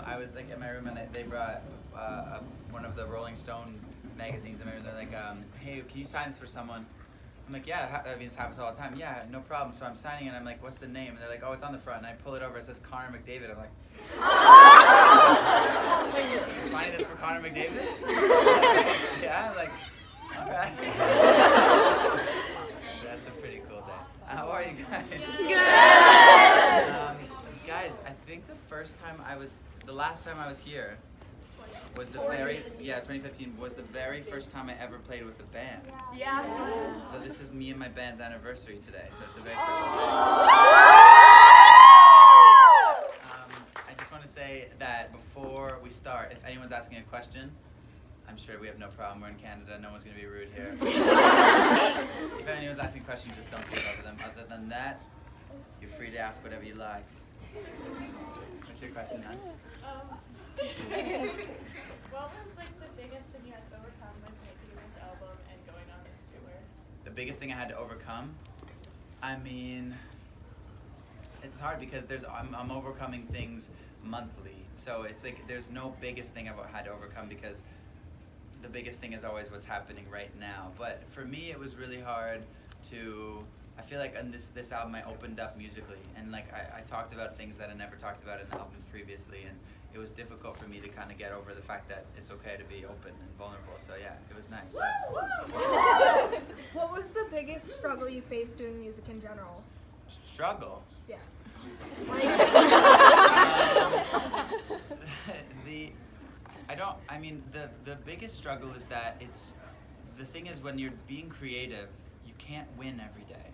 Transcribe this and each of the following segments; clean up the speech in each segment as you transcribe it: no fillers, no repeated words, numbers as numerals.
I was like in my room and they brought one of the Rolling Stone magazines and they're like, hey, can you sign this for someone? I'm like, yeah, I mean, this happens all the time. Yeah, no problem. So I'm signing and I'm like, what's the name? And they're like, oh, it's on the front. And I pull it over, it says Connor McDavid. I'm like, I'm signing this for Connor McDavid? Yeah, I'm like, all right. That's a pretty cool day. How are you guys? Good! Guys, I think the last time I was here was 2015 was the very first time I ever played with a band. Yeah. So this is me and my band's anniversary today, so it's a very special day. I just want to say that before we start, if anyone's asking a question, I'm sure we have no problem. We're in Canada. No one's going to be rude here. If anyone's asking questions, just don't speak over them. Other than that, you're free to ask whatever you like. What's your question, hon? What was like the biggest thing you had to overcome with making this album and going on this tour? The biggest thing I had to overcome? I mean, it's hard because I'm overcoming things monthly. So it's like there's no biggest thing I've had to overcome because the biggest thing is always what's happening right now. But for me, it was really hard to, I feel like on this album I opened up musically and like I talked about things that I never talked about in albums previously, and it was difficult for me to kind of get over the fact that it's okay to be open and vulnerable. So yeah, it was nice. What was the biggest struggle you faced doing music in general? Struggle? Yeah. The biggest struggle is that the thing is when you're being creative, you can't win every day.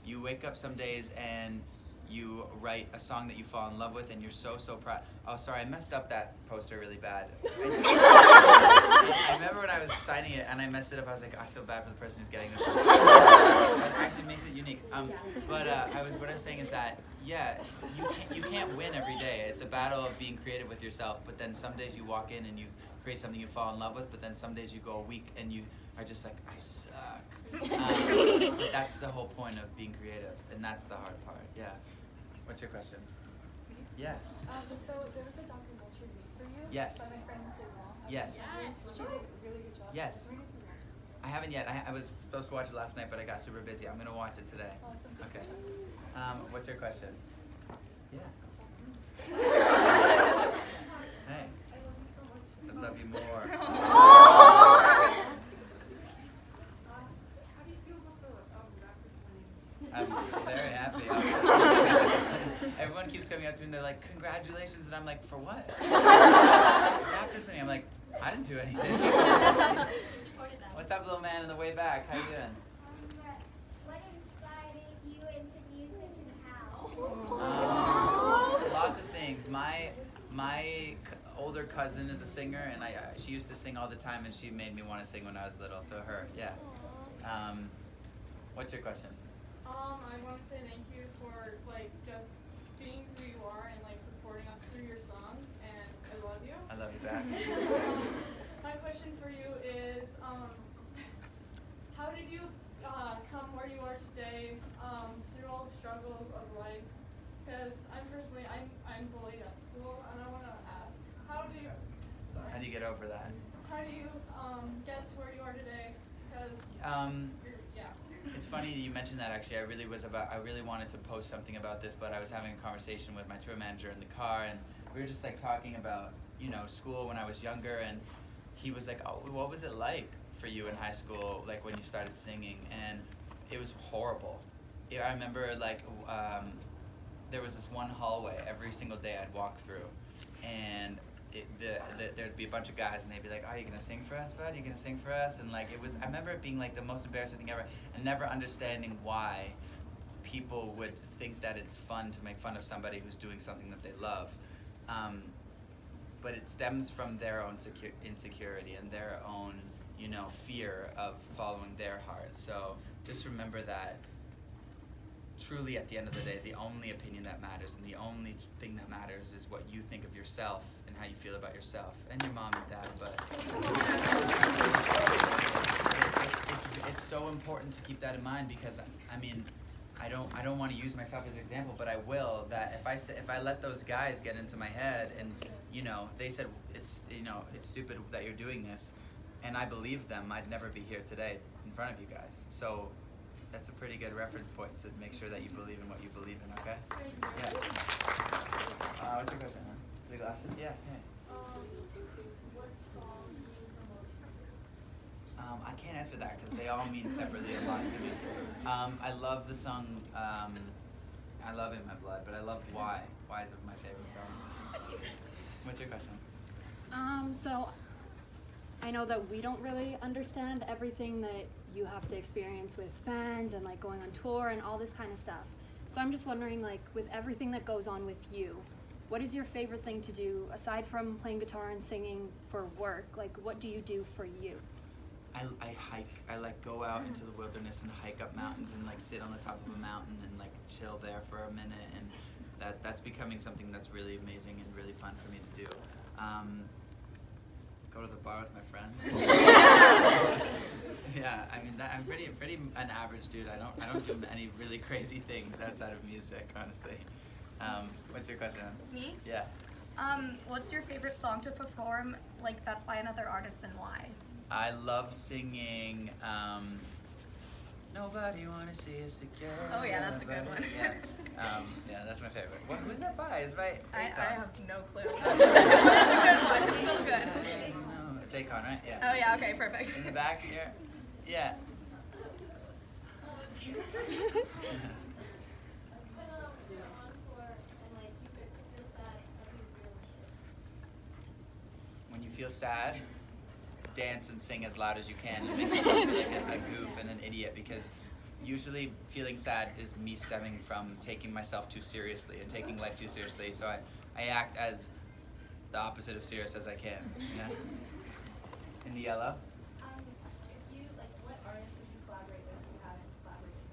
You wake up some days and you write a song that you fall in love with and you're so proud. Oh, sorry, I messed up that poster really bad. I remember when I was signing it and I messed it up, I was like, I feel bad for the person who's getting this. It actually makes it unique. What I was saying is that, yeah, you can't win every day. It's a battle of being creative with yourself, but then some days you walk in and you create something you fall in love with, but then some days you go a week and you are just like, I suck. But that's the whole point of being creative, and that's the hard part. Yeah. What's your question? Yeah. So there was a documentary made for you. Yes. By my friend Sidwell. Yes. She did a really good job. Yes. I haven't yet. I was supposed to watch it last night, but I got super busy. I'm gonna watch it today. Awesome. Okay. What's your question? Yeah. Hey. I love you so much. I'd love you more. How do you feel about the Raptors winning? I'm very happy. Everyone keeps coming up to me and they're like, congratulations, and I'm like, for what? Raptors winning. I'm like, I didn't do anything. What's up, little man in the way back? How you doing? What inspired you into music and how? Lots of things. My older cousin is a singer, and she used to sing all the time, and she made me want to sing when I was little. So her, yeah. What's your question? I want to say thank you for like just being who you are and like supporting us through your songs, and I love you. I love you back. My question for you is, how did you come where you are today through all the struggles of life? Because I'm bullied at school, and I want to ask, how do you get over that? How do you get to where you are today? Because It's funny you mentioned that. Actually, I really wanted to post something about this, but I was having a conversation with my tour manager in the car, and we were just like talking about school when I was younger, and he was like, oh, what was it like for you in high school, like when you started singing? And it was horrible. I remember like there was this one hallway every single day I'd walk through, and there'd be a bunch of guys and they'd be like, oh, are you gonna sing for us, bud? Are you gonna sing for us? And like I remember it being like the most embarrassing thing ever, and never understanding why people would think that it's fun to make fun of somebody who's doing something that they love. But it stems from their own insecurity and their own, fear of following their heart. So just remember that truly at the end of the day, the only opinion that matters and the only thing that matters is what you think of yourself and how you feel about yourself and your mom and dad. But it's so important to keep that in mind because, I mean, I don't want to use myself as an example, but I will. That if I let those guys get into my head and they said it's stupid that you're doing this, and I believed them, I'd never be here today in front of you guys. So that's a pretty good reference point to make sure that you believe in what you believe in. Okay? Yeah. What's your question? The glasses? Yeah. What song means the most to you? I can't answer that because they all mean separately a lot to me. I love the song I Love In My Blood, but I love Why. Why is my favorite song. What's your question? So I know that we don't really understand everything that you have to experience with fans and like going on tour and all this kind of stuff. So I'm just wondering, like, with everything that goes on with you, what is your favorite thing to do aside from playing guitar and singing for work? Like, what do you do for you? I hike. I like go out into the wilderness and hike up mountains and like sit on the top of a mountain and like chill there for a minute, and that's becoming something that's really amazing and really fun for me to do. Go to the bar with my friends. Yeah, I mean I'm pretty an average dude. I don't do any really crazy things outside of music, honestly. What's your question? Me? Yeah. What's your favorite song to perform, like, that's by another artist, and why? I love singing Nobody Wanna See Us Together. Oh yeah, that's a good one. Yeah. Yeah, that's my favorite. Who's that by? It's by I Akon. have no clue. That's a good one. It's so good. No, it's Akon, right? Yeah. Oh yeah, okay, perfect. In the back here? Yeah. When you feel sad, dance and sing as loud as you can and make yourself feel like a goof and an idiot, because usually feeling sad is me stemming from taking myself too seriously and taking life too seriously, so I act as the opposite of serious as I can. Yeah. In the yellow? What artists would you collaborate with if you haven't collaborated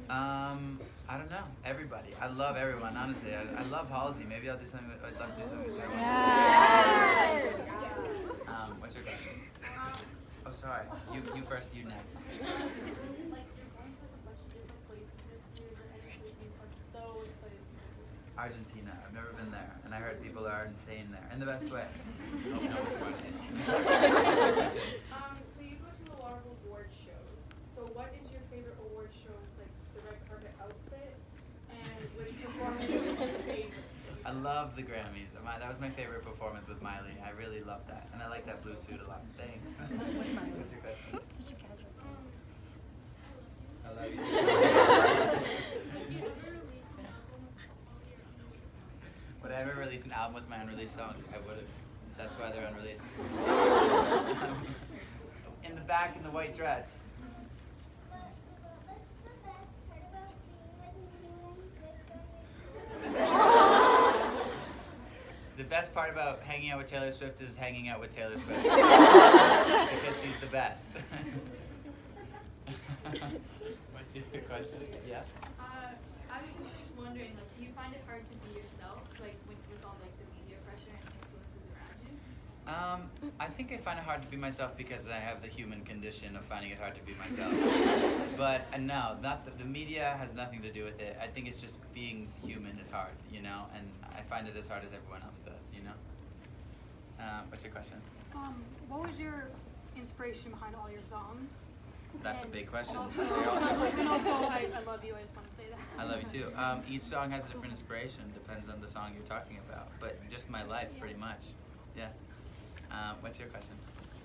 with? I don't know. Everybody. I love everyone, honestly. I love Halsey. Maybe I'll do something. I'd love to do something with her. Yes. What's your question? Oh, sorry. You first. You next. Like, you're going to a bunch of different places this year. Is there any place you are so excited to visit? Argentina. I've never been there, and I heard people are insane there in the best way. Oh no, it's funny. So you go to a lot of award shows. So what is your favorite award show, like the red carpet outfit, and which performance is your favorite? I love the Grammys. That was my favorite performance with Miley. I really love that, and I like that blue suit a lot. Thanks. What's your question? Such a casual. I love you. Would I ever release an album with my unreleased songs? I would have. That's why they're unreleased. In the back, in the white dress. The best part about hanging out with Taylor Swift is hanging out with Taylor Swift. Because she's the best. What's your question? Yeah? I was just wondering, like, do you find it hard to be yourself, like, with all, like, the media pressure and influences around you? I think I find it hard to be myself because I have the human condition of finding it hard to be myself. But no, the media has nothing to do with it. I think it's just being human is hard, and I find it as hard as everyone else does, What's your question? What was your inspiration behind all your songs? That's a And big question. Also, They're all different. and also, I love you. I just want to say that. I love you too. Each song has a different inspiration. Depends on the song you're talking about. But just my life, pretty much. Yeah. What's your question?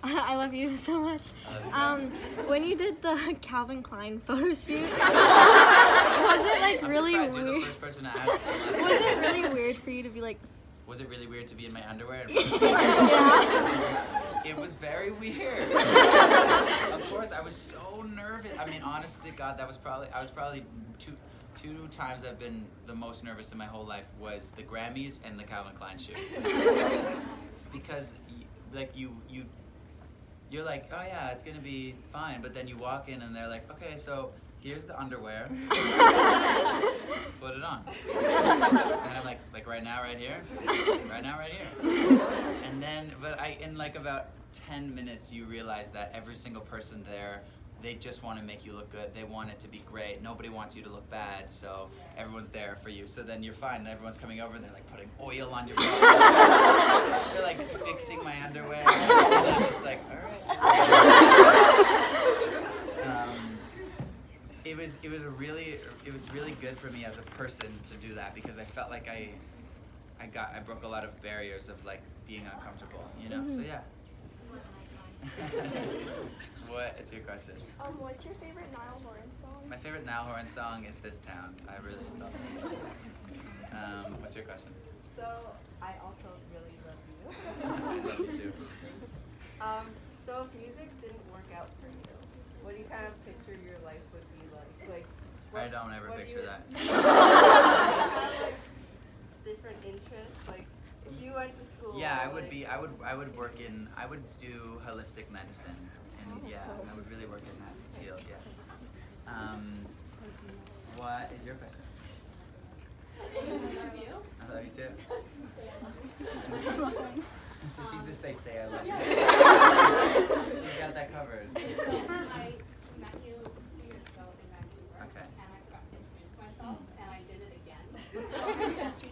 I love you so much. I love you. When you did the Calvin Klein photo shoot, was it like I'm really surprised you're the weird? first person to ask this. Was it really weird for you to be like? Was it really weird to be in my underwear? Yeah. It was very weird. Of course, I was so nervous. I mean, honest to God, I was probably two times I've been the most nervous in my whole life was the Grammys and the Calvin Klein shoot. Because you're like, oh yeah, it's gonna be fine, but then you walk in and they're like, okay, so here's the underwear. Put it on. And I'm like right now, right here? Right now, right here. And then, but in like about 10 minutes, you realize that every single person there, they just want to make you look good. They want it to be great. Nobody wants you to look bad, so everyone's there for you. So then you're fine. And everyone's coming over and they're like putting oil on your body. They're like fixing my underwear. And I'm just like, all right. It was really good for me as a person to do that, because I felt like I broke a lot of barriers of like being uncomfortable, you know. So yeah. What is your question? What's your favorite Niall Horan song? My favorite Niall Horan song is "This Town." I really love that song. What's your question? So I also really love you. I love you too. So if music didn't work out for you, what do you kind of picture your life would be like? I don't ever picture that. Different interests, like if you went to school. Yeah, I would do holistic medicine, and yeah, I would really work in that field. Yeah. What is your question? I love you. I love you too. So she's just say I love you. She's got that covered. So I met you 2 years ago in Vancouver, Okay. and I forgot to introduce myself, and I did it again.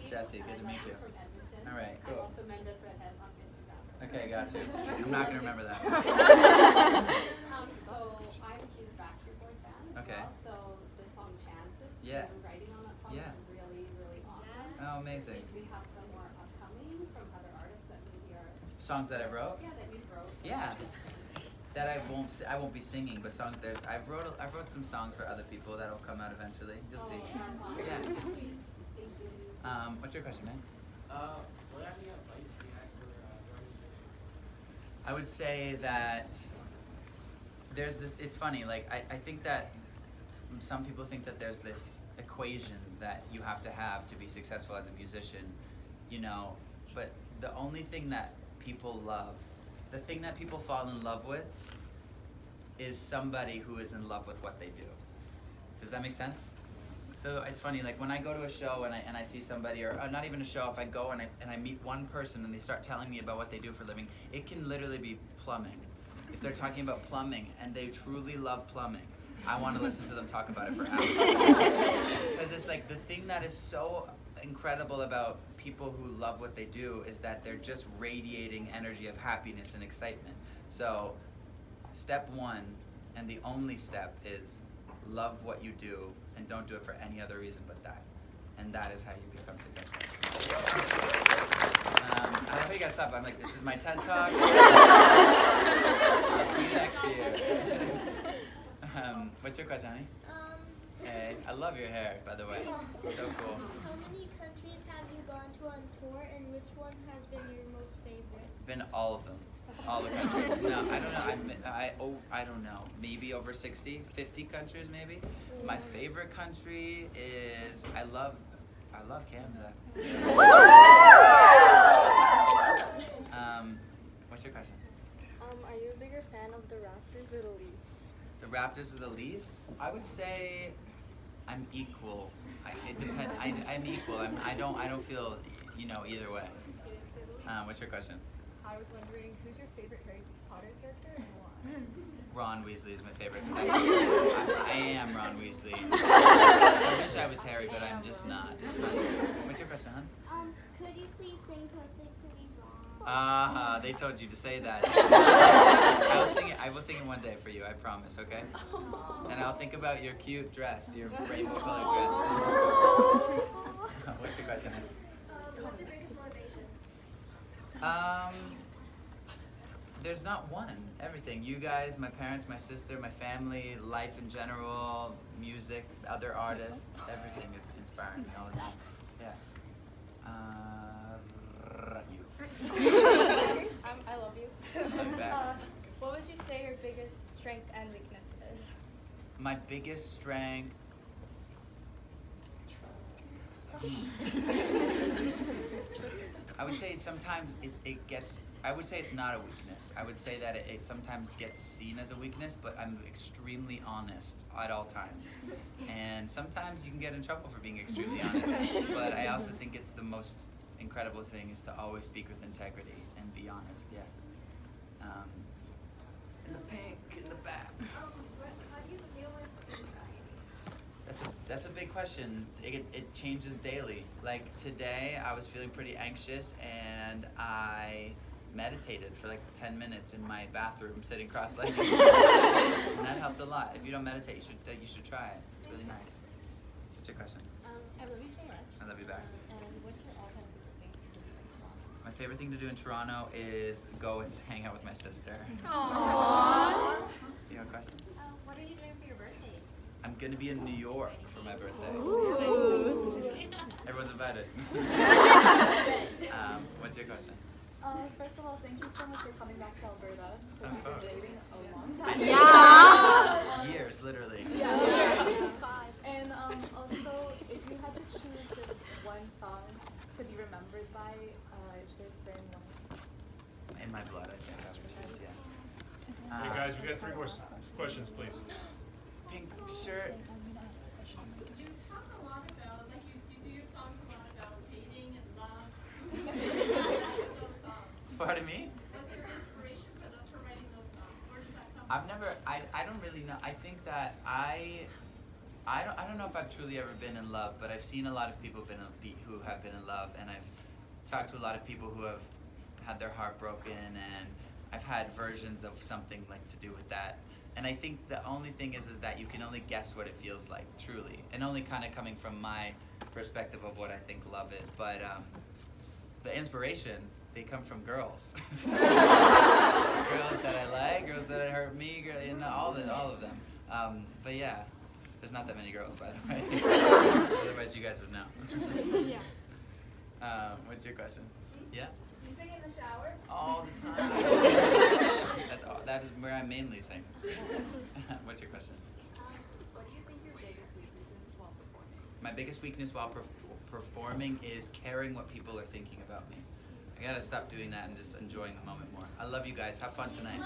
Jesse, good to meet you. From Edmonton. All right, I'm cool. also Mendes Redhead on Instagram. Okay, got you. I'm not gonna remember that. So I'm a huge Backstreet Boy fan as Okay. well. So the song Chances, Yeah. the writing on that song Yeah. is really, really awesome. Oh, amazing. Do we have some more upcoming from other artists that maybe are Songs that I wrote? that you wrote? Yeah. That I won't be singing, but songs there's I wrote some songs for other people that'll come out eventually. You'll see. That's awesome. Yeah. Thank you. What's your question, man? What any advice do you have for running business? I would say that it's funny, like I think that some people think that there's this equation that you have to be successful as a musician, you know, but the only thing that people love, the thing that people fall in love with is somebody who is in love with what they do. Does that make sense? So it's funny, like when I go to a show and I see somebody, or not even a show, if I go and I meet one person and they start telling me about what they do for a living, it can literally be plumbing. If they're talking about plumbing and they truly love plumbing, I want to listen to them talk about it for hours. Because it's like the thing that is so incredible about people who love what they do is that they're just radiating energy of happiness and excitement. So step one, and the only step, is love what you do and don't do it for any other reason but that. And that is how you become successful. I don't think I thought, but I'm like, this is my TED Talk. I'll see you next year. What's your question, honey? Hey, I love your hair, by the way. So cool. How many countries have you gone to on tour, and which one has been your most favorite? Been all of them. All the countries. No, I don't know. I don't know. Maybe over 60, 50 countries, maybe. My favorite country is I love Canada. What's your question? Are you a bigger fan of the Raptors or the Leafs? The Raptors or the Leafs? I would say I'm equal. It depends. I'm equal. I don't feel either way. What's your question? I was wondering, who's your favorite Harry Potter character and why? Ron Weasley is my favorite because I am Ron Weasley. I wish I was Harry, but I'm just not. It's not true. What's your question, hon? Could you please sing something pretty wrong? They told you to say that. I will sing it one day for you, I promise, okay? And I'll think about your cute dress, your rainbow colored dress. What's your question, hon? What's your biggest motivation? There's not one. Everything. You guys, my parents, my sister, my family, life in general, music, other artists, everything is inspiring me all the time. Yeah. You. I love you. Love you back. What would you say your biggest strength and weakness is? My biggest strength. I would say sometimes it gets. I would say it's not a weakness. I would say that it sometimes gets seen as a weakness, but I'm extremely honest at all times. And sometimes you can get in trouble for being extremely honest. But I also think it's the most incredible thing is to always speak with integrity and be honest. Yeah. In the pink, in the back. How do you deal with anxiety? That's a big question. It changes daily. Like today, I was feeling pretty anxious, and I meditated for like 10 minutes in my bathroom, sitting cross-legged, and that helped a lot. If you don't meditate, you should try it. It's really nice. What's your question? I love you so much. I love you back. And what's your all-time favorite thing to do in Toronto? My favorite thing to do in Toronto is go and hang out with my sister. Aww. You have a question? What are you doing for your birthday? I'm gonna be in New York for my birthday. Everyone's invited. What's your question? First of all, thank you so much for coming back to Alberta. Of We've course. been dating a long time. Yeah. Years, literally. And also, if you had to choose just one song to be remembered by, is there a certain one? In my blood, I think I would choose, yeah. Hey guys, we got 3 more questions, please. Pink shirt. You talk a lot about, like you do your songs a lot about dating and love. Those songs. Pardon me? What's your inspiration for writing those songs? Where does that come I've never, I don't really know. I think that I don't know if I've truly ever been in love, but I've seen a lot of people who have been in love, and I've talked to a lot of people who have had their heart broken, and I've had versions of something like to do with that. And I think the only thing is that you can only guess what it feels like, truly, and only kind of coming from my perspective of what I think love is. But the inspiration, they come from girls. Girls that I like, girls that hurt me, all of them. But yeah, there's not that many girls, by the way. Otherwise, you guys would know. Yeah. What's your question? Yeah. Do you sing in the shower? All the time. That is where I mainly sing. What's your question? What do you think your biggest weakness is while performing? My biggest weakness while performing is caring what people are thinking about me. I gotta stop doing that and just enjoying the moment more. I love you guys. Have fun tonight.